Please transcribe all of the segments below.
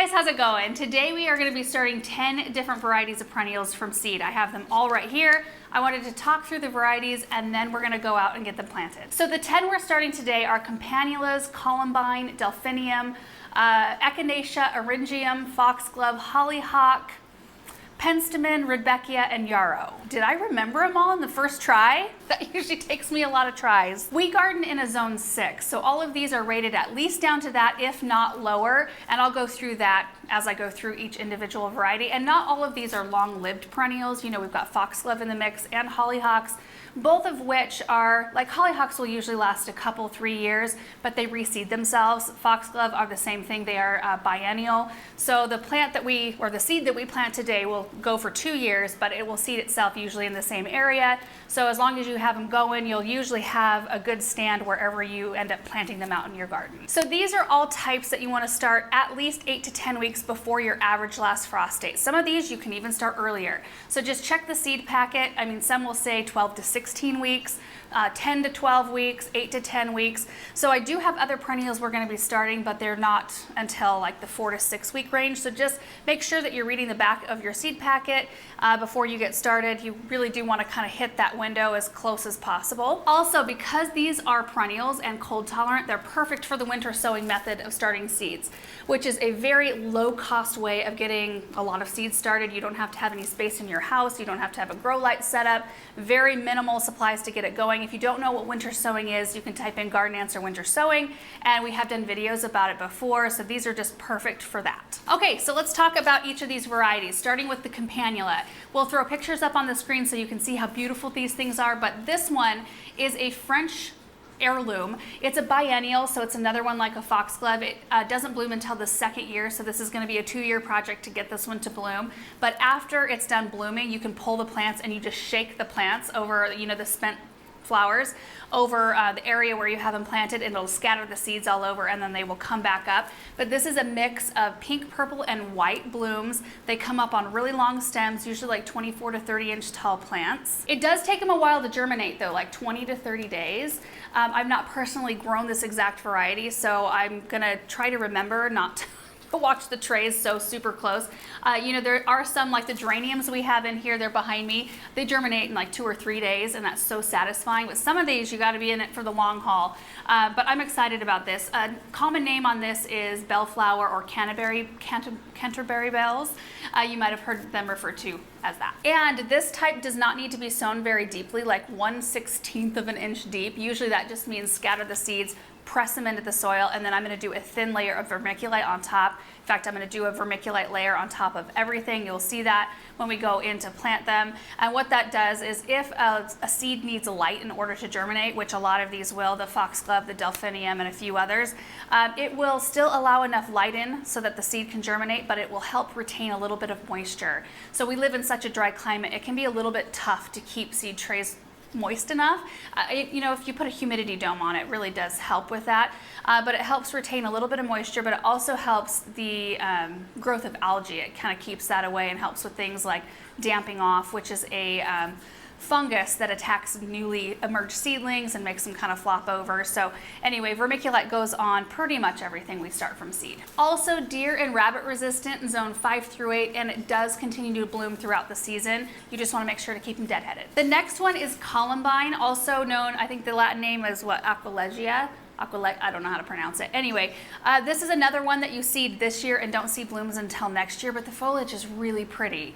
guys, how's it going? Today we are going to be starting 10 different varieties of perennials from seed. I have them all right here. I wanted to talk through the varieties and then we're going to go out and get them planted. So the 10 we're starting today are Campanulas, Columbine, Delphinium, Echinacea, Eryngium, Foxglove, Hollyhock, Penstemon, Rudbeckia, and Yarrow. Did I remember them all in the first try? That usually takes me a lot of tries. We garden in a zone 6, so all of these are rated at least down to that, if not lower, and I'll go through that as I go through each individual variety. And not all of these are long-lived perennials. You know, we've got Foxglove in the mix and Hollyhocks, both of which are, like Hollyhocks will usually last a couple, 3 years, but they reseed themselves. Foxglove are the same thing, they are biennial. So the plant that the seed that we plant today will go for 2 years, but it will seed itself usually in the same area. So as long as you have them going, you'll usually have a good stand wherever you end up planting them out in your garden. So these are all types that you want to start at least 8 to 10 weeks before your average last frost date. Some of these you can even start earlier. So just check the seed packet. I mean, some will say 12 to 16 weeks, 10 to 12 weeks, 8 to 10 weeks. So I do have other perennials we're going to be starting, but they're not until like the 4 to 6 week range. So just make sure that you're reading the back of your seed packet before you get started. You really do want to kind of hit that window as close as possible. Also, because these are perennials and cold tolerant, they're perfect for the winter sowing method of starting seeds, which is a very low cost way of getting a lot of seeds started. You don't have to have any space in your house. You don't have to have a grow light set up. Very minimal supplies to get it going. If you don't know what winter sowing is, you can type in Garden Answer winter sowing, and we have done videos about it before, so these are just perfect for that. Okay, so let's talk about each of these varieties, starting with the Campanula. We'll throw pictures up on the screen so you can see how beautiful these things are, but this one is a French heirloom. It's a biennial, so it's another one like a foxglove. It doesn't bloom until the 2nd year, so this is going to be a 2-year project to get this one to bloom. But after it's done blooming, you can pull the plants and you just shake the plants over, you know, the spent flowers over the area where you have them planted, and it'll scatter the seeds all over, and then they will come back up. But this is a mix of pink, purple, and white blooms. They come up on really long stems, usually like 24 to 30 inch tall plants. It does take them a while to germinate though, like 20 to 30 days. I've not personally grown this exact variety, so I'm gonna try to remember not to watch the trays so super close. You know, there are some like the geraniums we have in here, they're behind me. They germinate in like 2 or 3 days, and that's so satisfying. But some of these, you gotta be in it for the long haul. But I'm excited about this. Common name on this is bellflower or Canterbury bells. You might have heard them referred to as that. And this type does not need to be sown very deeply, like 1/16 of an inch deep. Usually that just means scatter the seeds, press them into the soil, and then I'm going to do a thin layer of vermiculite on top. In fact, I'm going to do a vermiculite layer on top of everything. You'll see that when we go in to plant them. And what that does is if a seed needs light in order to germinate, which a lot of these will, the Foxglove, the Delphinium, and a few others, it will still allow enough light in so that the seed can germinate, but it will help retain a little bit of moisture. So we live in such a dry climate, it can be a little bit tough to keep seed trays moist enough. You know, if you put a humidity dome on it, it really does help with that. But it helps retain a little bit of moisture, but it also helps the growth of algae. It kind of keeps that away and helps with things like damping off, which is a fungus that attacks newly emerged seedlings and makes them kind of flop over. So anyway, vermiculite goes on pretty much everything we start from seed. Also deer and rabbit resistant in zone 5 through 8, and it does continue to bloom throughout the season. You just want to make sure to keep them deadheaded. The next one is Columbine, also known, I think the Latin name is what, Aquilegia? I don't know how to pronounce it. Anyway, this is another one that you seed this year and don't see blooms until next year, but the foliage is really pretty.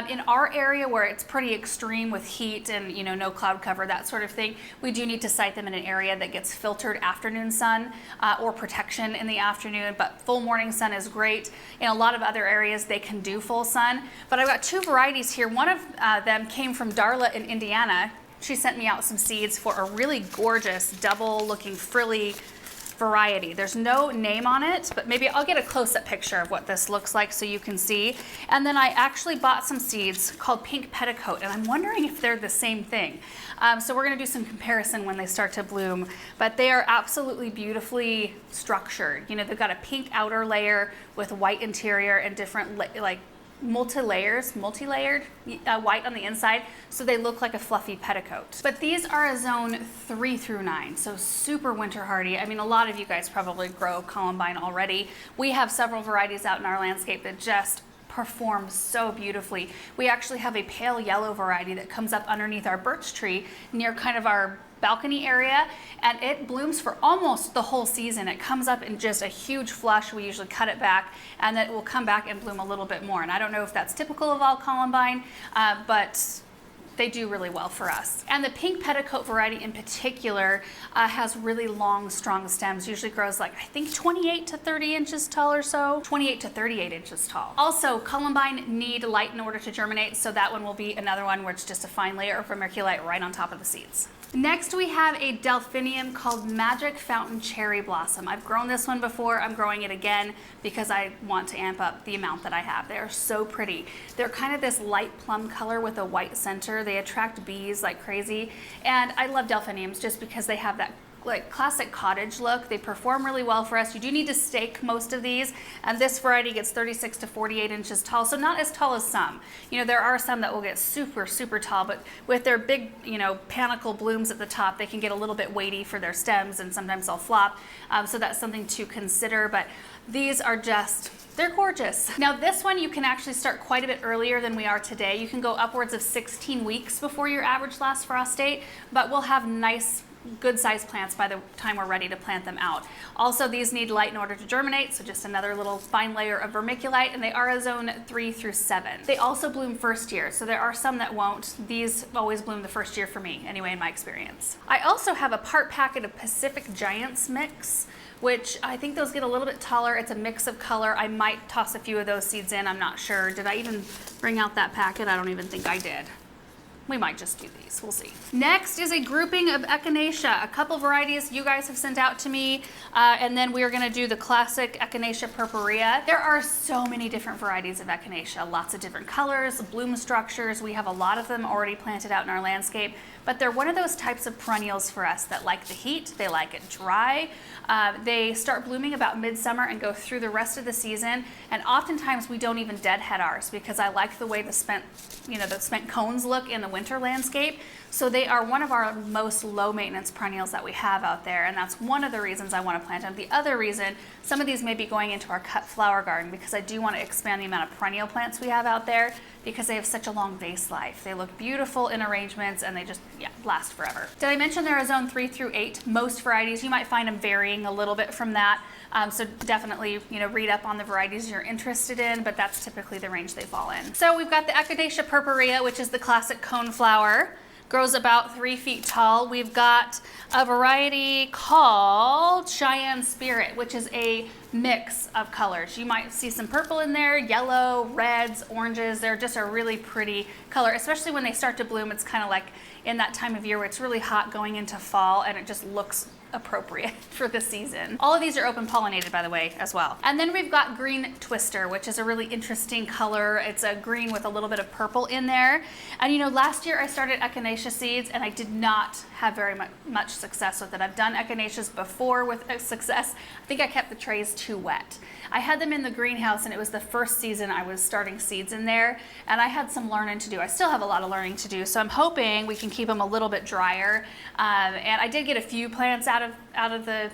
In our area where it's pretty extreme with heat and, you know, no cloud cover, that sort of thing, we do need to site them in an area that gets filtered afternoon sun or protection in the afternoon, but full morning sun is great. In a lot of other areas, they can do full sun, but I've got 2 varieties here. One of them came from Darla in Indiana. She sent me out some seeds for a really gorgeous double looking frilly variety. There's no name on it, but maybe I'll get a close-up picture of what this looks like so you can see. And then I actually bought some seeds called Pink Petticoat, and I'm wondering if they're the same thing. So we're gonna do some comparison when they start to bloom, but they are absolutely beautifully structured. You know, they've got a pink outer layer with white interior and different like multi-layered white on the inside, so they look like a fluffy petticoat. But these are a zone 3 through 9, so super winter hardy. I mean, a lot of you guys probably grow Columbine already. We have several varieties out in our landscape that just perform so beautifully. We actually have a pale yellow variety that comes up underneath our birch tree near kind of our balcony area, and it blooms for almost the whole season. It comes up in just a huge flush. We usually cut it back, and then it will come back and bloom a little bit more. And I don't know if that's typical of all Columbine, but they do really well for us. And the pink petticoat variety in particular has really long, strong stems. Usually grows like, I think 28 to 30 inches tall or so. 28 to 38 inches tall. Also, Columbine need light in order to germinate, so that one will be another one where it's just a fine layer of vermiculite right on top of the seeds. Next, we have a Delphinium called Magic Fountain Cherry Blossom. I've grown this one before. I'm growing it again because I want to amp up the amount that I have. They are so pretty. They're kind of this light plum color with a white center. They attract bees like crazy. And I love Delphiniums just because they have that like classic cottage look. They perform really well for us. You do need to stake most of these, and this variety gets 36 to 48 inches tall, so not as tall as some. You know, there are some that will get super, super tall, but with their big, you know, panicle blooms at the top, they can get a little bit weighty for their stems, and sometimes they'll flop, so that's something to consider. But these are just, they're gorgeous. Now this one you can actually start quite a bit earlier than we are today. You can go upwards of 16 weeks before your average last frost date, but we'll have nice, good sized plants by the time we're ready to plant them out. Also, these need light in order to germinate, so just another little fine layer of vermiculite, and they are a zone 3 through 7. They also bloom first year, so there are some that won't. These always bloom the first year for me, anyway, in my experience. I also have a part packet of Pacific Giants mix, which I think those get a little bit taller. It's a mix of color. I might toss a few of those seeds in, I'm not sure. Did I even bring out that packet? I don't even think I did. We might just do these, we'll see. Next is a grouping of Echinacea, a couple varieties you guys have sent out to me, and then we are gonna do the classic Echinacea purpurea. There are so many different varieties of Echinacea, lots of different colors, bloom structures. We have a lot of them already planted out in our landscape, but they're one of those types of perennials for us that like the heat, they like it dry. They start blooming about midsummer and go through the rest of the season, and oftentimes we don't even deadhead ours because I like the way the spent cones look in the winter landscape. So they are one of our most low maintenance perennials that we have out there, and that's one of the reasons I want to plant them. The other reason, some of these may be going into our cut flower garden because I do want to expand the amount of perennial plants we have out there because they have such a long vase life. They look beautiful in arrangements and they just last forever. Did I mention they're a zone 3 through 8? Most varieties, you might find them varying a little bit from that. So definitely, read up on the varieties you're interested in, but that's typically the range they fall in. So we've got the Echinacea purpurea, which is the classic cone flower. Grows about 3 feet tall. We've got a variety called Cheyenne Spirit, which is a mix of colors. You might see some purple in there, yellow, reds, oranges. They're just a really pretty color, especially when they start to bloom. It's kind of like in that time of year where it's really hot going into fall, and it just looks appropriate for the season. All of these are open pollinated, by the way, as well. And then we've got Green Twister, which is a really interesting color. It's a green with a little bit of purple in there. And last year I started Echinacea seeds and I did not have very much success with it. I've done Echinaceas before with success. I think I kept the trays too wet. I had them in the greenhouse and it was the first season I was starting seeds in there, and I had some learning to do. I still have a lot of learning to do, so I'm hoping we can keep them a little bit drier. And I did get a few plants out of the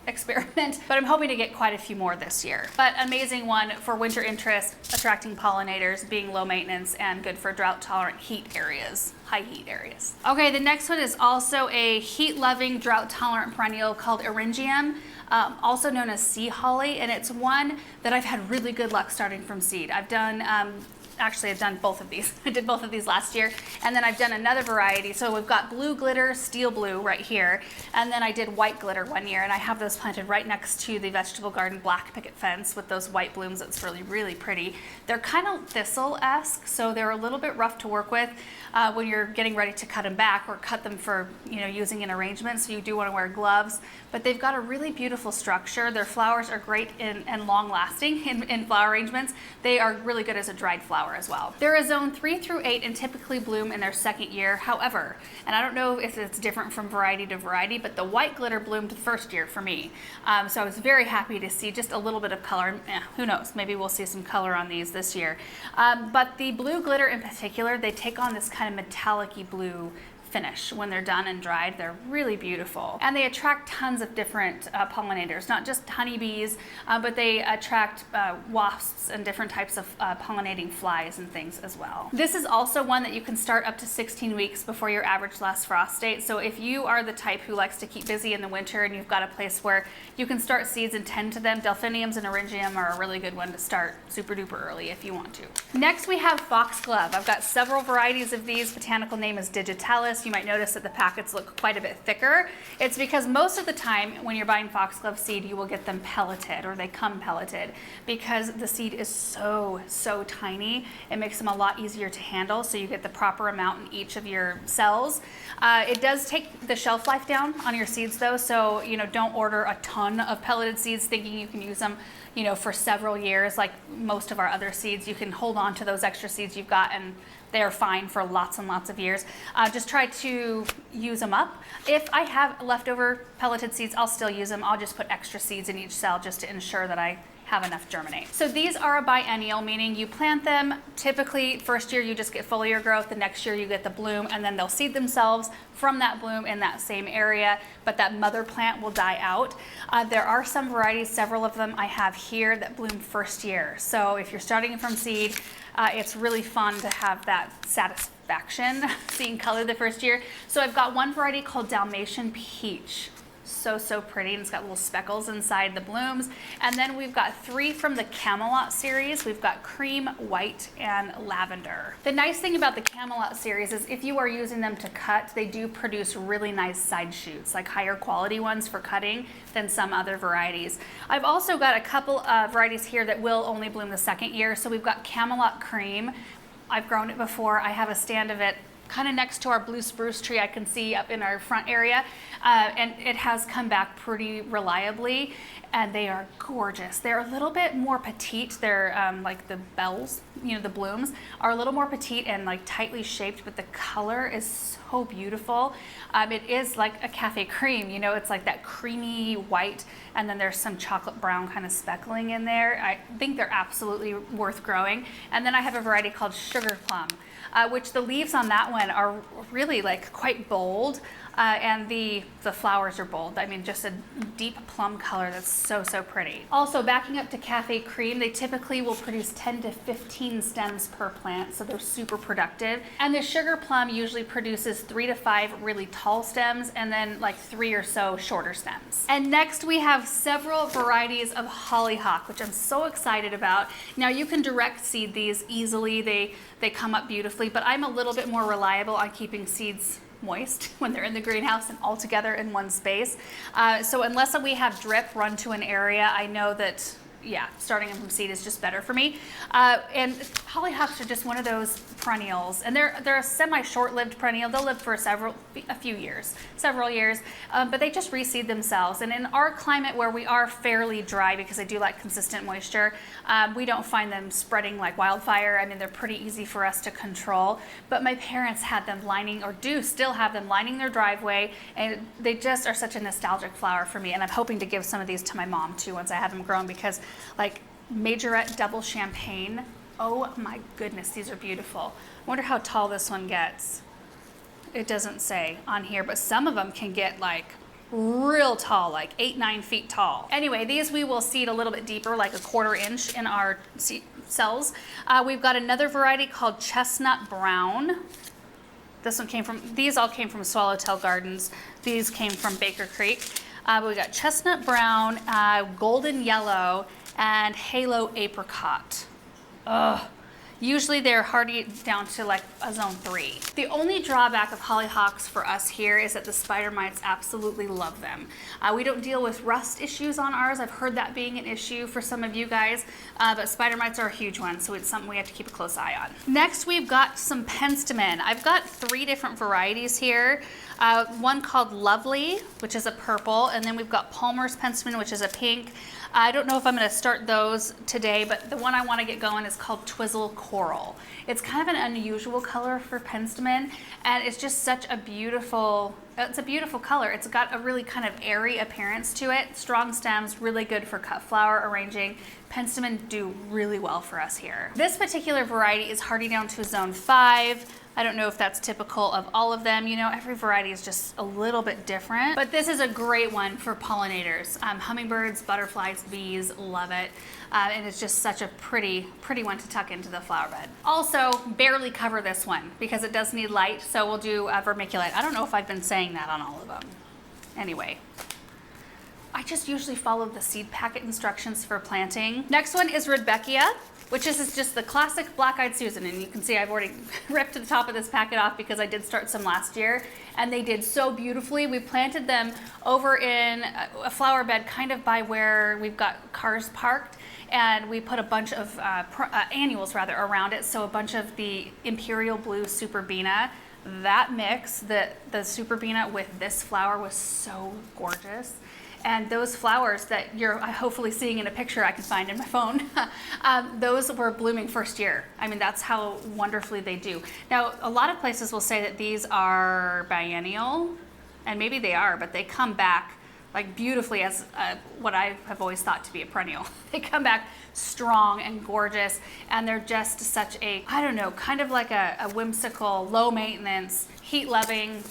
experiment, but I'm hoping to get quite a few more this year. But amazing one for winter interest, attracting pollinators, being low maintenance, and good for drought tolerant heat areas, high heat areas. Okay, the next one is also a heat loving, drought tolerant perennial called Eryngium, also known as sea holly, and it's one that I've had really good luck starting from seed. I've done actually I've done both of these. I did both of these last year, and then I've done another variety. So we've got blue glitter, steel blue right here, and then I did white glitter one year, and I have those planted right next to the vegetable garden black picket fence with those white blooms. It's really, really pretty. They're kind of thistle-esque, so they're a little bit rough to work with when you're getting ready to cut them back or cut them for using in arrangements, so you do want to wear gloves. But they've got a really beautiful structure. Their flowers are great and long-lasting in flower arrangements. They are really good as a dried flower. flower as well. They're a zone 3 through 8 and typically bloom in their second year. However, and I don't know if it's different from variety to variety, but the white glitter bloomed the first year for me. So I was very happy to see just a little bit of color. Who knows, maybe we'll see some color on these this year. But the blue glitter in particular, they take on this kind of metallic-y blue finish when they're done and dried. They're really beautiful, and they attract tons of different pollinators, not just honeybees, but they attract wasps and different types of pollinating flies and things as well. This is also one that you can start up to 16 weeks before your average last frost date. So if you are the type who likes to keep busy in the winter and you've got a place where you can start seeds and tend to them, Delphiniums and Eryngium are a really good one to start super duper early if you want to. Next we have Foxglove. I've got several varieties of these. Botanical name is digitalis. You might notice that the packets look quite a bit thicker. It's because most of the time when you're buying foxglove seed, you will get them pelleted, or they come pelleted, because the seed is so tiny. It makes them a lot easier to handle, so you get the proper amount in each of your cells. It does take the shelf life down on your seeds though, so don't order a ton of pelleted seeds thinking you can use them for several years like most of our other seeds. You can hold on to those extra seeds you've got and they're fine for lots and lots of years. Just try to use them up. If I have leftover pelleted seeds, I'll still use them. I'll just put extra seeds in each cell just to ensure that I have enough germinate. So these are a biennial, meaning you plant them. Typically, first year you just get foliar growth, the next year you get the bloom, and then they'll seed themselves from that bloom in that same area, but that mother plant will die out. There are some varieties, several of them I have here, that bloom first year. So if you're starting from seed, it's really fun to have that satisfaction seeing color the first year. So I've got one variety called Dalmatian Peach. So pretty, and it's got little speckles inside the blooms. And then we've got 3 from the Camelot series. We've got cream, white, and lavender. The nice thing about the Camelot series is if you are using them to cut, they do produce really nice side shoots, like higher quality ones for cutting than some other varieties. I've also got a couple of varieties here that will only bloom the second year. So we've got Camelot Cream. I've grown it before. I have a stand of it kind of next to our blue spruce tree I can see up in our front area, and it has come back pretty reliably, and they are gorgeous. They're a little bit more petite. They're like the bells, the blooms are a little more petite and like tightly shaped, but the color is so beautiful. It is like a cafe cream, it's like that creamy white, and then there's some chocolate brown kind of speckling in there. I think they're absolutely worth growing. And then I have a variety called Sugar Plum, which the leaves on that one are really like quite bold, and the flowers are bold. I mean, just a deep plum color that's so pretty. Also, backing up to Cafe Cream, they typically will produce 10 to 15 stems per plant, so they're super productive. And the Sugar Plum usually produces 3 to 5 really tall stems, and then like 3 or so shorter stems. And next we have several varieties of Hollyhock, which I'm so excited about. Now you can direct seed these easily. They come up beautifully, but I'm a little bit more reliable on keeping seeds moist when they're in the greenhouse and all together in one space. So unless we have drip run to an area, I know that starting them from seed is just better for me. And hollyhocks are just one of those perennials, and they're a semi-short-lived perennial. They'll live for several years, but they just reseed themselves. And in our climate where we are fairly dry, because I do like consistent moisture, we don't find them spreading like wildfire. I mean, they're pretty easy for us to control. But my parents had them lining, or do still have them lining their driveway, and they just are such a nostalgic flower for me. And I'm hoping to give some of these to my mom too once I have them grown, because like Majorette Double Champagne, oh my goodness, these are beautiful. I wonder how tall this one gets. It doesn't say on here, but some of them can get like real tall, like 8-9 feet tall. Anyway, these we will seed a little bit deeper, like 1/4 inch in our cells. We've got another variety called Chestnut Brown. These all came from Swallowtail Gardens. These came from Baker Creek. We got Chestnut Brown, Golden Yellow, and Halo Apricot. Usually they're hardy down to like a zone 3. The only drawback of hollyhocks for us here is that the spider mites absolutely love them. We don't deal with rust issues on ours. I've heard that being an issue for some of you guys, but spider mites are a huge one, so it's something we have to keep a close eye on. Next, we've got some Penstemon. I've got 3 different varieties here. One called Lovely, which is a purple, and then we've got Palmer's Penstemon, which is a pink. I don't know if I'm going to start those today, but the one I want to get going is called Twizzle Coral. It's kind of an unusual color for Penstemon, and it's just such a beautiful, it's a beautiful color. It's got a really kind of airy appearance to it. Strong stems, really good for cut flower arranging. Penstemon do really well for us here. This particular variety is hardy down to zone 5. I don't know if that's typical of all of them. You know, every variety is just a little bit different, but this is a great one for pollinators. Hummingbirds, butterflies, bees, love it. And it's just such a pretty one to tuck into the flower bed. Also, barely cover this one because it does need light, so we'll do vermiculite. I don't know if I've been saying that on all of them. Anyway, I just usually follow the seed packet instructions for planting. Next one is Rudbeckia, which is just the classic black-eyed Susan. And you can see I've already ripped the top of this packet off because I did start some last year, and they did so beautifully. We planted them over in a flower bed kind of by where we've got cars parked, and we put a bunch of annuals rather around it. So a bunch of the Imperial Blue Superbena. That mix, the Superbena with this flower was so gorgeous. And those flowers that you're hopefully seeing in a picture I can find in my phone, those were blooming first year. I mean, that's how wonderfully they do. Now, a lot of places will say that these are biennial, and maybe they are, but they come back like beautifully as what I have always thought to be a perennial. They come back strong and gorgeous, and they're just such a, I don't know, kind of like a whimsical, low maintenance, heat-loving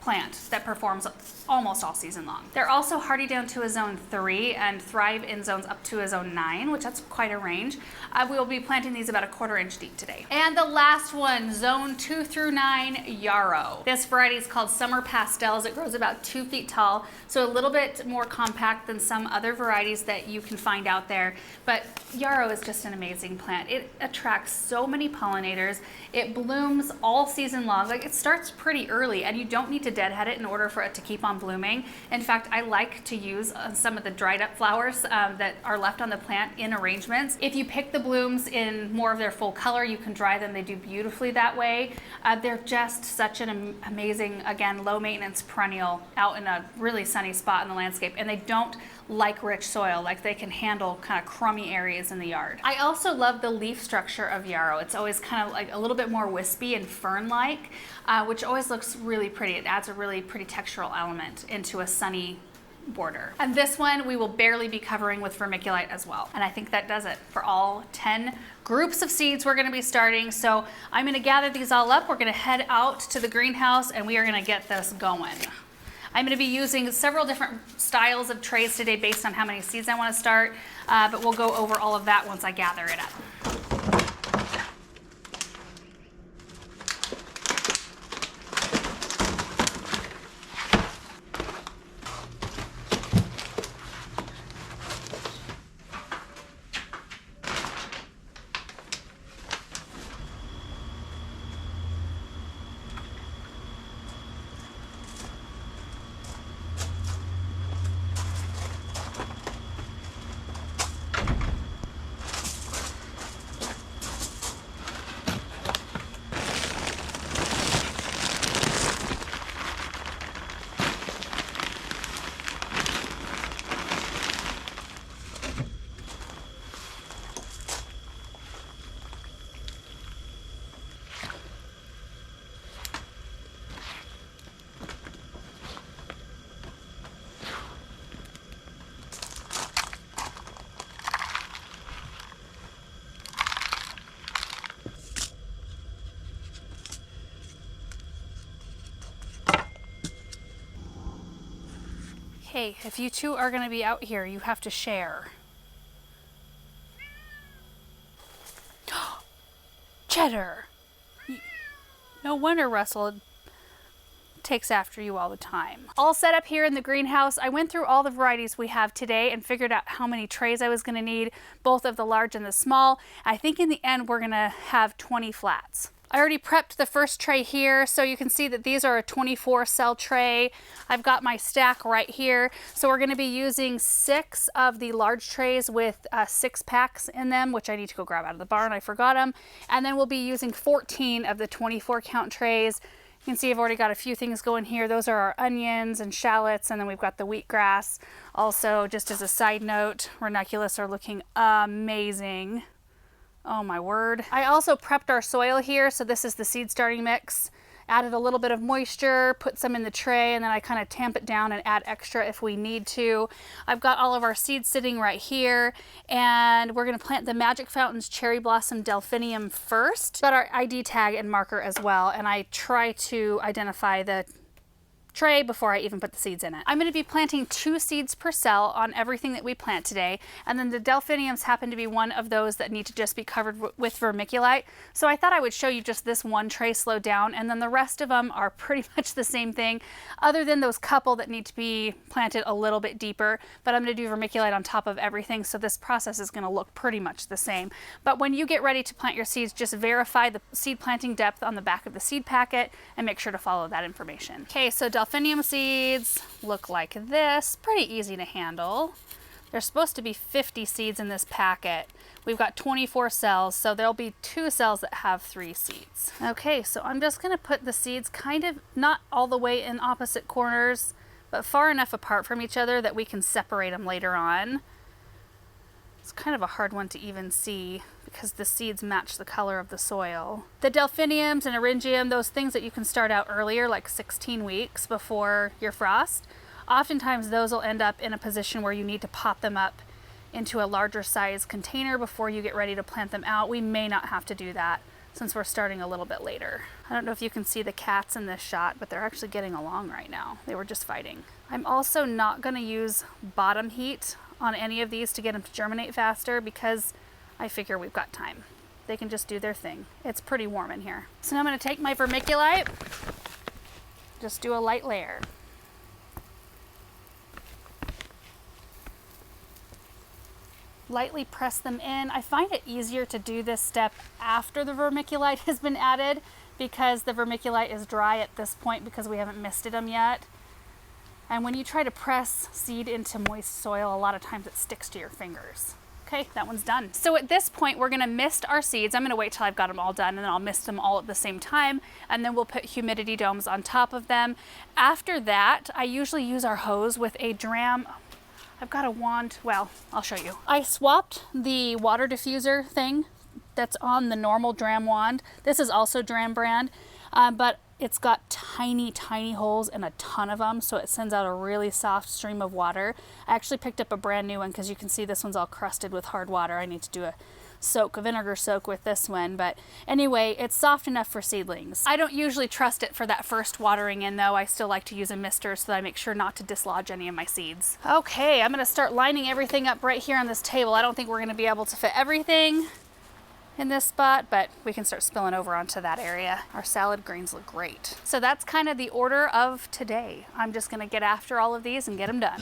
plant that performs almost all season long. They're also hardy down to a zone 3 and thrive in zones up to a zone 9, which that's quite a range. We will be planting these about a 1/4 inch deep today. And the last one, zone 2 through 9, Yarrow. This variety is called Summer Pastels. It grows about 2 feet tall, so a little bit more compact than some other varieties that you can find out there. But Yarrow is just an amazing plant. It attracts so many pollinators. It blooms all season long. Like, it starts pretty early, and you don't need to deadhead it in order for it to keep on blooming. In fact, I like to use some of the dried up flowers that are left on the plant in arrangements. If you pick the blooms in more of their full color, you can dry them. They do beautifully that way. They're just such an amazing, again, low maintenance perennial out in a really sunny spot in the landscape, and they don't like rich soil. Like, they can handle kind of crummy areas in the yard. I also love the leaf structure of Yarrow. It's always kind of like a little bit more wispy and fern-like, which always looks really pretty. It adds a really pretty textural element into a sunny border. And this one we will barely be covering with vermiculite as well. And I think that does it for all 10 groups of seeds we're going to be starting. So I'm going to gather these all up. We're going to head out to the greenhouse, and we are going to get this going. I'm going to be using several different styles of trays today based on how many seeds I want to start, but we'll go over all of that once I gather it up. Hey, if you two are going to be out here, you have to share. Cheddar! No wonder Russell takes after you all the time. All set up here in the greenhouse. I went through all the varieties we have today and figured out how many trays I was going to need, both of the large and the small. I think in the end we're going to have 20 flats. I already prepped the first tray here, so you can see that these are a 24 cell tray. I've got my stack right here. So we're going to be using 6 of the large trays with 6 packs in them, which I need to go grab out of the barn. I forgot them. And then we'll be using 14 of the 24 count trays You can see I've already got a few things going here. Those are our onions and shallots, and then we've got the wheatgrass. Also, just as a side note, ranunculus are looking amazing. Oh my word. I also prepped our soil here, so this is the seed starting mix. Added a little bit of moisture, put some in the tray, and then I kind of tamp it down and add extra if we need to. I've got all of our seeds sitting right here, and we're gonna plant the Magic Fountains Cherry Blossom Delphinium first. Got our ID tag and marker as well, and I try to identify the tray before I even put the seeds in it. I'm going to be planting 2 seeds per cell on everything that we plant today, and then the delphiniums happen to be one of those that need to just be covered with vermiculite. So I thought I would show you just this one tray slowed down, and then the rest of them are pretty much the same thing, other than those couple that need to be planted a little bit deeper. But I'm going to do vermiculite on top of everything, so this process is going to look pretty much the same. But when you get ready to plant your seeds, just verify the seed planting depth on the back of the seed packet and make sure to follow that information. Okay, so delphinium seeds look like this. Pretty easy to handle. There's supposed to be 50 seeds in this packet. We've got 24 cells, so there'll be 2 cells that have 3 seeds. Okay, so I'm just gonna put the seeds kind of not all the way in opposite corners, but far enough apart from each other that we can separate them later on. It's kind of a hard one to even see because the seeds match the color of the soil. The delphiniums and eryngium, those things that you can start out earlier, like 16 weeks before your frost, oftentimes those will end up in a position where you need to pot them up into a larger size container before you get ready to plant them out. We may not have to do that since we're starting a little bit later. I don't know if you can see the cats in this shot, but they're actually getting along right now. They were just fighting. I'm also not going to use bottom heat on any of these to get them to germinate faster because I figure we've got time. They can just do their thing. It's pretty warm in here. So now I'm going to take my vermiculite, just do a light layer. Lightly press them in. I find it easier to do this step after the vermiculite has been added because the vermiculite is dry at this point because we haven't misted them yet. And when you try to press seed into moist soil, a lot of times it sticks to your fingers. Okay, that one's done. So at this point, we're gonna mist our seeds. I'm gonna wait till I've got them all done and then I'll mist them all at the same time. And then we'll put humidity domes on top of them. After that, I usually use our hose with a dram. I've got a wand, well, I'll show you. I swapped the water diffuser thing that's on the normal dram wand. This is also dram brand, but it's got tiny, tiny holes and a ton of them, so it sends out a really soft stream of water. I actually picked up a brand new one because you can see this one's all crusted with hard water. I need to do a vinegar soak with this one, but anyway, it's soft enough for seedlings. I don't usually trust it for that first watering in though. I still like to use a mister so that I make sure not to dislodge any of my seeds. Okay, I'm gonna start lining everything up right here on this table. I don't think we're gonna be able to fit everything in this spot, but we can start spilling over onto that area. Our salad greens look great. So that's kind of the order of today. I'm just gonna get after all of these and get them done.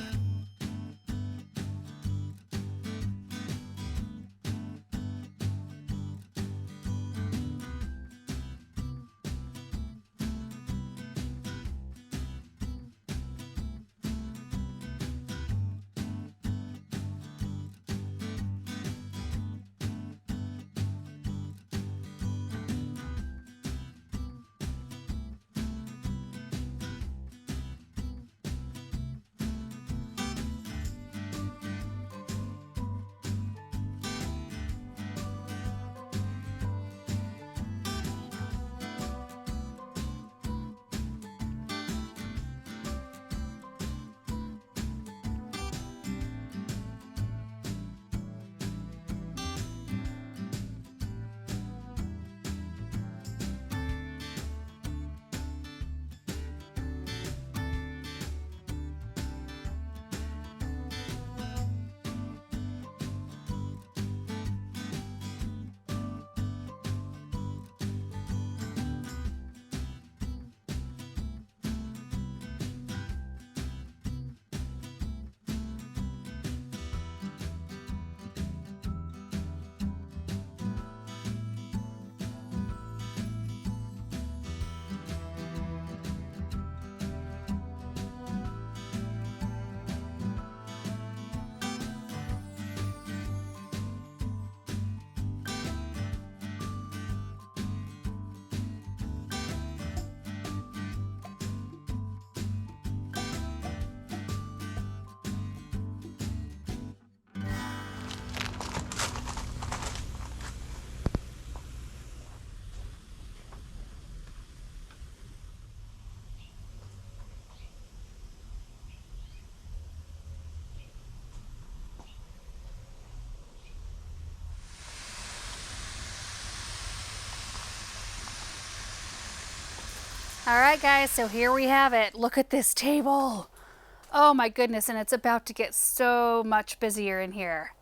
All right, guys, so here we have it. Look at this table. Oh my goodness, and it's about to get so much busier in here.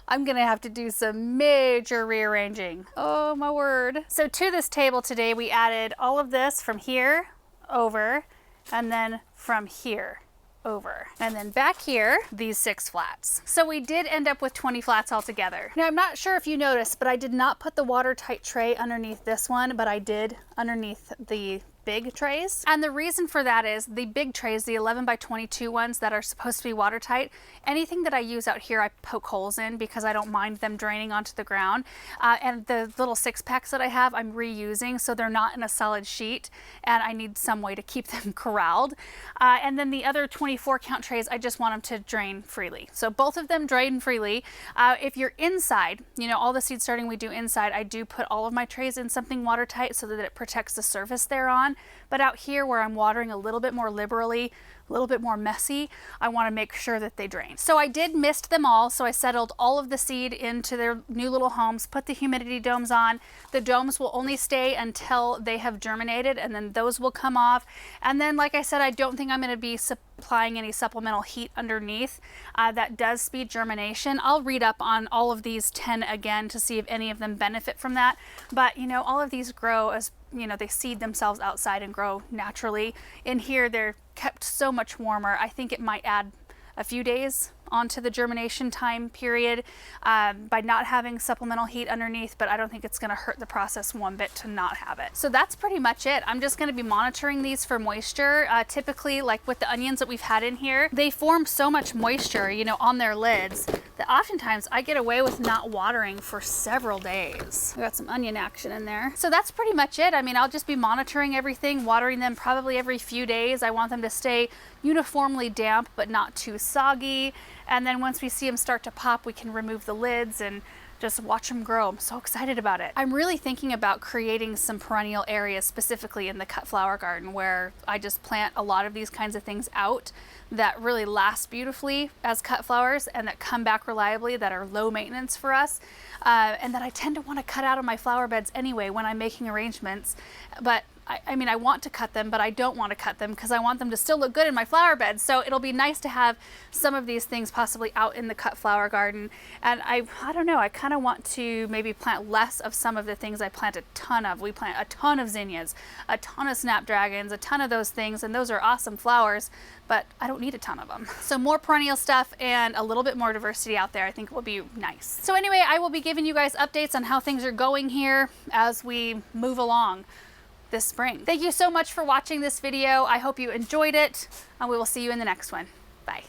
I'm gonna have to do some major rearranging. Oh my word. So to this table today, we added all of this from here over, and then from here over. And then back here, these 6 flats. So we did end up with 20 flats altogether. Now I'm not sure if you noticed, but I did not put the watertight tray underneath this one, but I did underneath the big trays. And the reason for that is the big trays, the 11 by 22 ones that are supposed to be watertight, anything that I use out here I poke holes in because I don't mind them draining onto the ground. And the little 6-packs that I have I'm reusing, so they're not in a solid sheet, and I need some way to keep them corralled. And then the other 24 count trays, I just want them to drain freely. So both of them drain freely. If you're inside, you know, all the seed starting we do inside, I do put all of my trays in something watertight so that it protects the surface they're on. But out here where I'm watering a little bit more liberally, a little bit more messy, I want to make sure that they drain. So I did mist them all, so I settled all of the seed into their new little homes, put the humidity domes on. The domes will only stay until they have germinated, and then those will come off. And then, like I said, I don't think I'm going to be applying any supplemental heat underneath. That does speed germination. I'll read up on all of these 10 again to see if any of them benefit from that. But you know, all of these grow as, you know, they seed themselves outside and grow naturally. In here, they're kept so much warmer. I think it might add a few days onto the germination time period by not having supplemental heat underneath, but I don't think it's going to hurt the process one bit to not have it. So that's pretty much it. I'm just going to be monitoring these for moisture. Typically, like with the onions that we've had in here, they form so much moisture, you know, on their lids that oftentimes I get away with not watering for several days. We got some onion action in there. So that's pretty much it. I mean, I'll just be monitoring everything, watering them probably every few days. I want them to stay uniformly damp, but not too soggy. And then once we see them start to pop, we can remove the lids and just watch them grow. I'm so excited about it. I'm really thinking about creating some perennial areas specifically in the cut flower garden where I just plant a lot of these kinds of things out that really last beautifully as cut flowers and that come back reliably, that are low maintenance for us, and that I tend to want to cut out of my flower beds anyway when I'm making arrangements. But I mean, I want to cut them, but I don't want to cut them because I want them to still look good in my flower bed. So it'll be nice to have some of these things possibly out in the cut flower garden. And I don't know, I kind of want to maybe plant less of some of the things I plant a ton of. We plant a ton of zinnias, a ton of snapdragons, a ton of those things, and those are awesome flowers, but I don't need a ton of them. So more perennial stuff and a little bit more diversity out there I think will be nice. So anyway, I will be giving you guys updates on how things are going here as we move along this spring. Thank you so much for watching this video. I hope you enjoyed it, and we will see you in the next one. Bye.